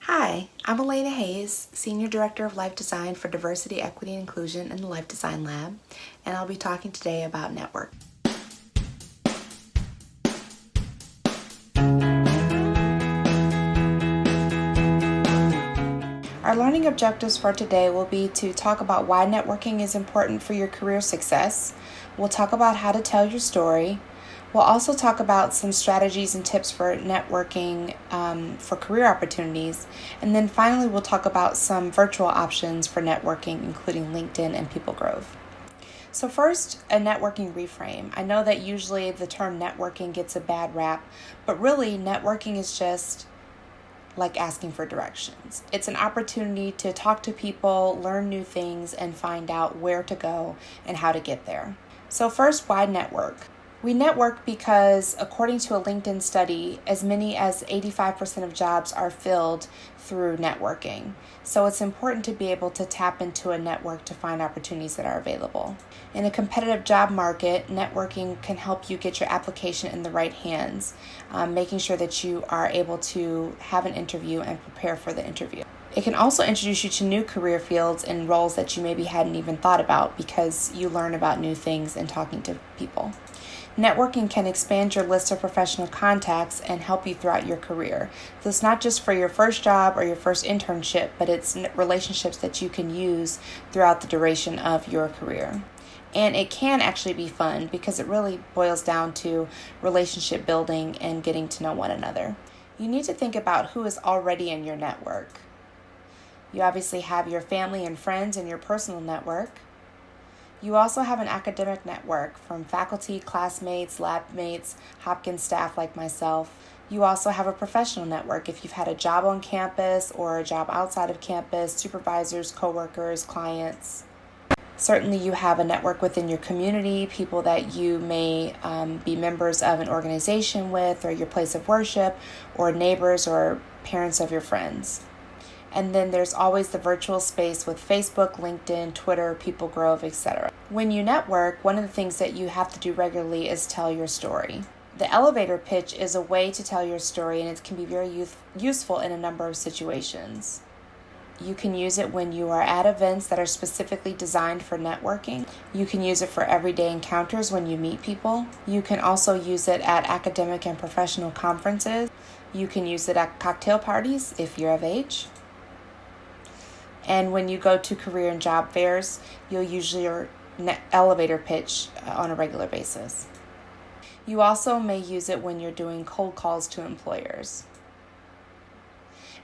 Hi, I'm Alayna Hayes, Senior Director of Life Design for Diversity, Equity, and Inclusion in the Life Design Lab, and I'll be talking today about network. Our learning objectives for today will be to talk about why networking is important for your career success. We'll talk about how to tell your story. We'll also talk about some strategies and tips for networking for career opportunities. And then finally, we'll talk about some virtual options for networking, including LinkedIn and People Grove. So first, a networking reframe. I know that usually the term networking gets a bad rap, but really networking is just like asking for directions. It's an opportunity to talk to people, learn new things, and find out where to go and how to get there. So first, why network? We network because, according to a LinkedIn study, as many as 85% of jobs are filled through networking. So it's important to be able to tap into a network to find opportunities that are available. In a competitive job market, networking can help you get your application in the right hands, making sure that you are able to have an interview and prepare for the interview. It can also introduce you to new career fields and roles that you maybe hadn't even thought about because you learn about new things in talking to people. Networking can expand your list of professional contacts and help you throughout your career. So it's not just for your first job or your first internship, but it's relationships that you can use throughout the duration of your career. And it can actually be fun because it really boils down to relationship building and getting to know one another. You need to think about who is already in your network. You obviously have your family and friends in your personal network. You also have an academic network from faculty, classmates, lab mates, Hopkins staff like myself. You also have a professional network if you've had a job on campus or a job outside of campus, supervisors, coworkers, clients. Certainly you have a network within your community, people that you may be members of an organization with, or your place of worship, or neighbors or parents of your friends. And then there's always the virtual space with Facebook, LinkedIn, Twitter, People Grove, etc. When you network, one of the things that you have to do regularly is tell your story. The elevator pitch is a way to tell your story, and it can be very useful in a number of situations. You can use it when you are at events that are specifically designed for networking. You can use it for everyday encounters when you meet people. You can also use it at academic and professional conferences. You can use it at cocktail parties if you're of age. And when you go to career and job fairs, you'll use your elevator pitch on a regular basis. You also may use it when you're doing cold calls to employers.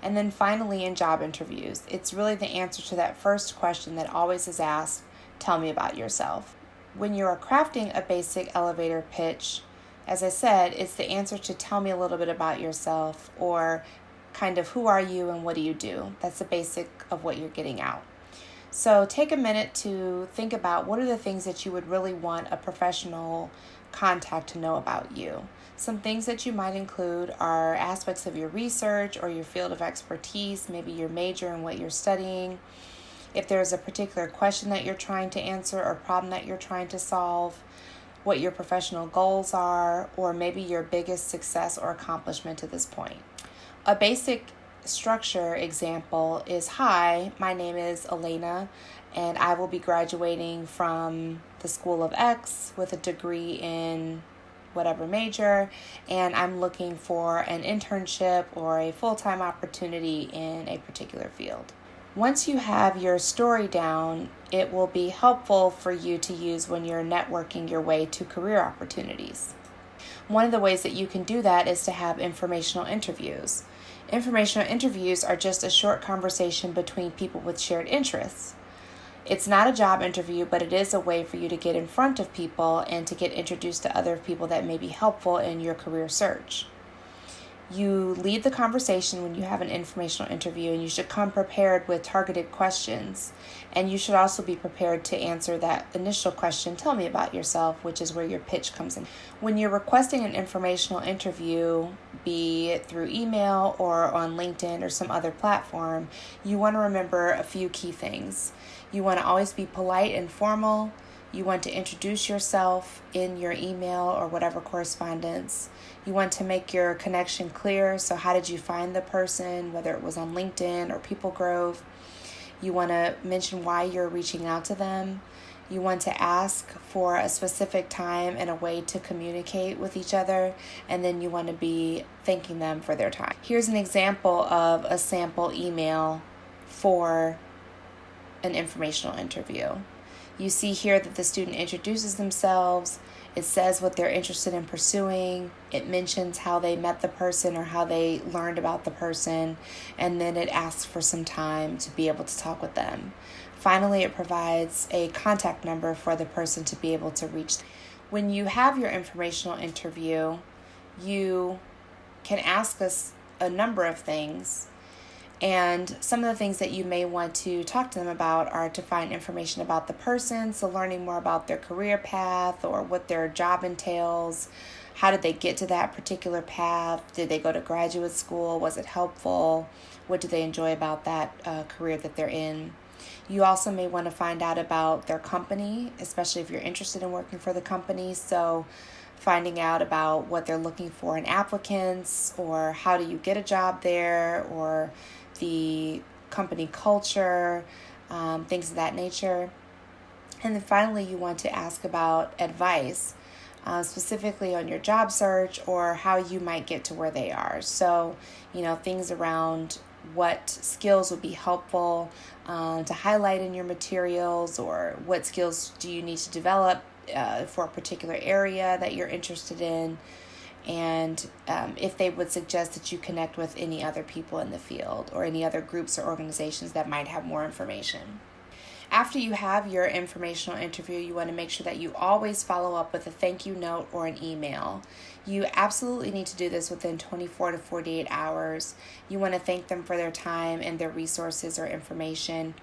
And then finally, in job interviews, it's really the answer to that first question that always is asked, tell me about yourself. When you are crafting a basic elevator pitch, as I said, it's the answer to tell me a little bit about yourself, or kind of who are you and what do you do. That's the basic of what you're getting out. So take a minute to think about what are the things that you would really want a professional contact to know about you. Some things that you might include are aspects of your research or your field of expertise, maybe your major and what you're studying. If there's a particular question that you're trying to answer or problem that you're trying to solve, what your professional goals are, or maybe your biggest success or accomplishment to this point. A basic structure example is, hi, my name is Alayna, and I will be graduating from the School of X with a degree in whatever major, and I'm looking for an internship or a full-time opportunity in a particular field. Once you have your story down, it will be helpful for you to use when you're networking your way to career opportunities. One of the ways that you can do that is to have informational interviews. Informational interviews are just a short conversation between people with shared interests. It's not a job interview, but it is a way for you to get in front of people and to get introduced to other people that may be helpful in your career search. You lead the conversation when you have an informational interview, and you should come prepared with targeted questions. And you should also be prepared to answer that initial question, tell me about yourself, which is where your pitch comes in. When you're requesting an informational interview, be it through email or on LinkedIn or some other platform, you want to remember a few key things. You want to always be polite and formal. You want to introduce yourself in your email or whatever correspondence. You want to make your connection clear. So how did you find the person, whether it was on LinkedIn or People Grove? You want to mention why you're reaching out to them. You want to ask for a specific time and a way to communicate with each other, and then you want to be thanking them for their time. Here's an example of a sample email for an informational interview. You see here that the student introduces themselves. It says what they're interested in pursuing. It mentions how they met the person or how they learned about the person, and then it asks for some time to be able to talk with them. Finally, it provides a contact number for the person to be able to reach. When you have your informational interview, you can ask us a number of things. And some of the things that you may want to talk to them about are to find information about the person, so learning more about their career path or what their job entails. How did they get to that particular path? Did they go to graduate school? Was it helpful? What do they enjoy about that career that they're in? You also may want to find out about their company, especially if you're interested in working for the company. So finding out about what they're looking for in applicants, or how do you get a job there, or the company culture, things of that nature. And then finally, you want to ask about advice, specifically on your job search or how you might get to where they are. So, things around what skills would be helpful to highlight in your materials, or what skills do you need to develop for a particular area that you're interested in, and if they would suggest that you connect with any other people in the field or any other groups or organizations that might have more information. After you have your informational interview, you want to make sure that you always follow up with a thank you note or an email. You absolutely need to do this within 24 to 48 hours. You want to thank them for their time and their resources or information.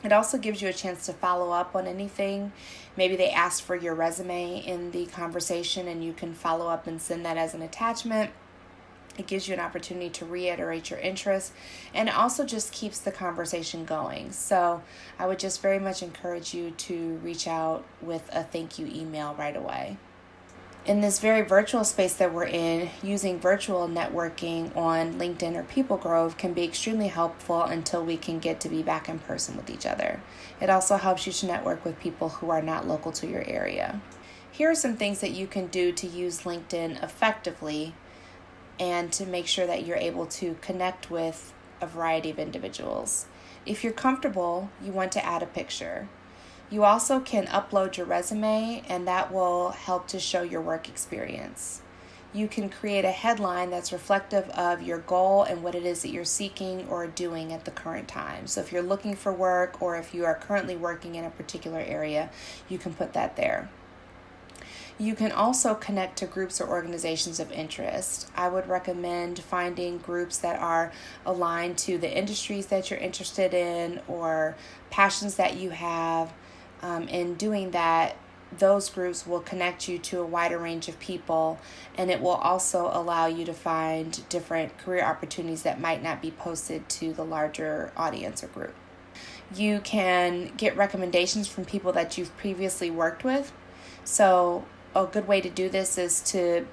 It also gives you a chance to follow up on anything. Maybe they asked for your resume in the conversation, and you can follow up and send that as an attachment. It gives you an opportunity to reiterate your interest, and it also just keeps the conversation going. So I would just very much encourage you to reach out with a thank you email right away. In this very virtual space that we're in, using virtual networking on LinkedIn or People Grove can be extremely helpful until we can get to be back in person with each other. It also helps you to network with people who are not local to your area. Here are some things that you can do to use LinkedIn effectively and to make sure that you're able to connect with a variety of individuals. If you're comfortable, you want to add a picture. You also can upload your resume, and that will help to show your work experience. You can create a headline that's reflective of your goal and what it is that you're seeking or doing at the current time. So if you're looking for work, or if you are currently working in a particular area, you can put that there. You can also connect to groups or organizations of interest. I would recommend finding groups that are aligned to the industries that you're interested in or passions that you have. In doing that, those groups will connect you to a wider range of people, and it will also allow you to find different career opportunities that might not be posted to the larger audience or group. You can get recommendations from people that you've previously worked with. So a good way to do this is to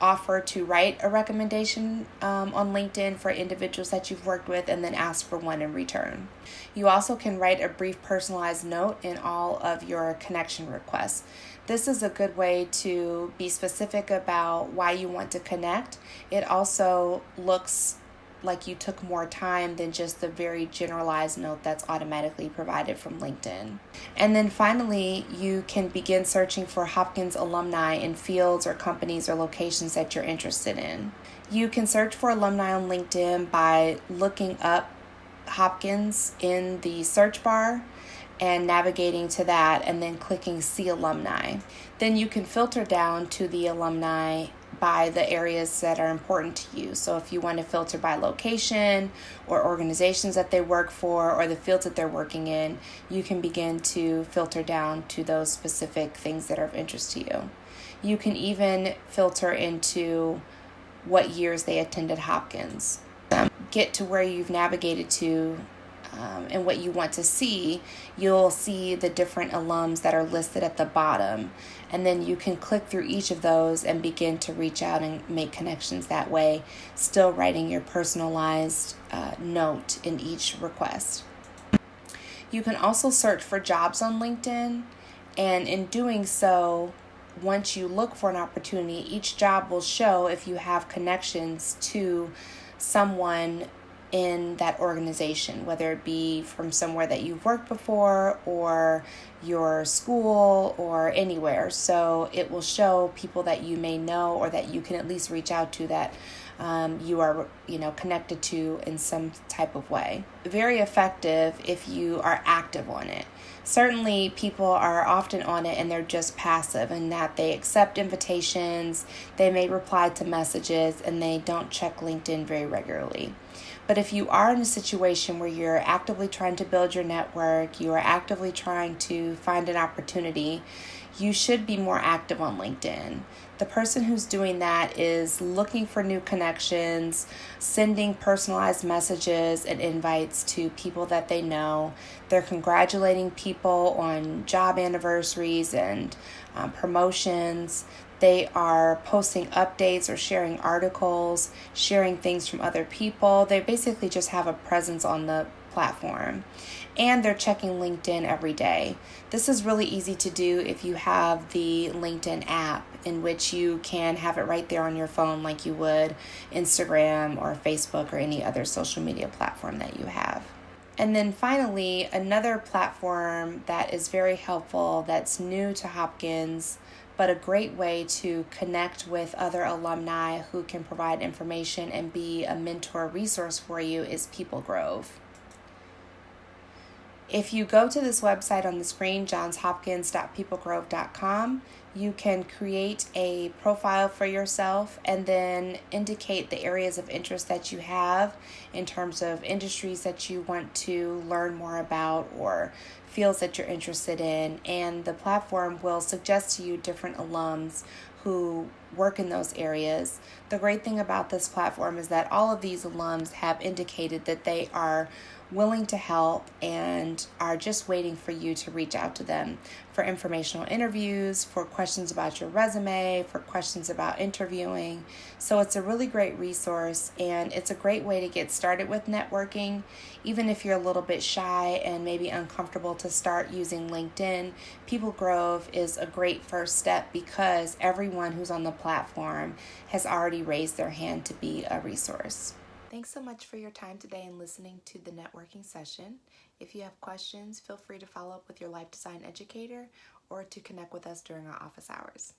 offer to write a recommendation on LinkedIn for individuals that you've worked with, and then ask for one in return. You also can write a brief personalized note in all of your connection requests. This is a good way to be specific about why you want to connect. It also looks like you took more time than just the very generalized note that's automatically provided from LinkedIn. And then finally, you can begin searching for Hopkins alumni in fields or companies or locations that you're interested in. You can search for alumni on LinkedIn by looking up Hopkins in the search bar and navigating to that, and then clicking See Alumni. Then you can filter down to the alumni by the areas that are important to you. So if you want to filter by location or organizations that they work for or the fields that they're working in, you can begin to filter down to those specific things that are of interest to you. You can even filter into what years they attended Hopkins. Get to where you've navigated to and what you want to see, you'll see the different alums that are listed at the bottom. And then you can click through each of those and begin to reach out and make connections that way, still writing your personalized note in each request. You can also search for jobs on LinkedIn, and in doing so, once you look for an opportunity, each job will show if you have connections to someone in that organization, whether it be from somewhere that you've worked before or your school or anywhere. So it will show people that you may know or that you can at least reach out to that you are, connected to in some type of way. Very effective if you are active on it. Certainly people are often on it and they're just passive in that they accept invitations, they may reply to messages, and they don't check LinkedIn very regularly. But if you are in a situation where you're actively trying to build your network, you are actively trying to find an opportunity, you should be more active on LinkedIn. The person who's doing that is looking for new connections, sending personalized messages and invites to people that they know. They're congratulating people on job anniversaries and promotions. They are posting updates or sharing articles, sharing things from other people. They basically just have a presence on the platform. And they're checking LinkedIn every day. This is really easy to do if you have the LinkedIn app, in which you can have it right there on your phone like you would Instagram or Facebook or any other social media platform that you have. And then finally, another platform that is very helpful that's new to Hopkins, but a great way to connect with other alumni who can provide information and be a mentor resource for you, is People Grove. If you go to this website on the screen, johnshopkins.peoplegrove.com, you can create a profile for yourself and then indicate the areas of interest that you have in terms of industries that you want to learn more about or fields that you're interested in. And the platform will suggest to you different alums who work in those areas. The great thing about this platform is that all of these alums have indicated that they are willing to help and are just waiting for you to reach out to them for informational interviews, for questions about your resume, for questions about interviewing. So it's a really great resource, and it's a great way to get started with networking. Even if you're a little bit shy and maybe uncomfortable to start using LinkedIn, People Grove is a great first step because everyone who's on the platform has already raised their hand to be a resource. Thanks so much for your time today and listening to the networking session. If you have questions, feel free to follow up with your life design educator or to connect with us during our office hours.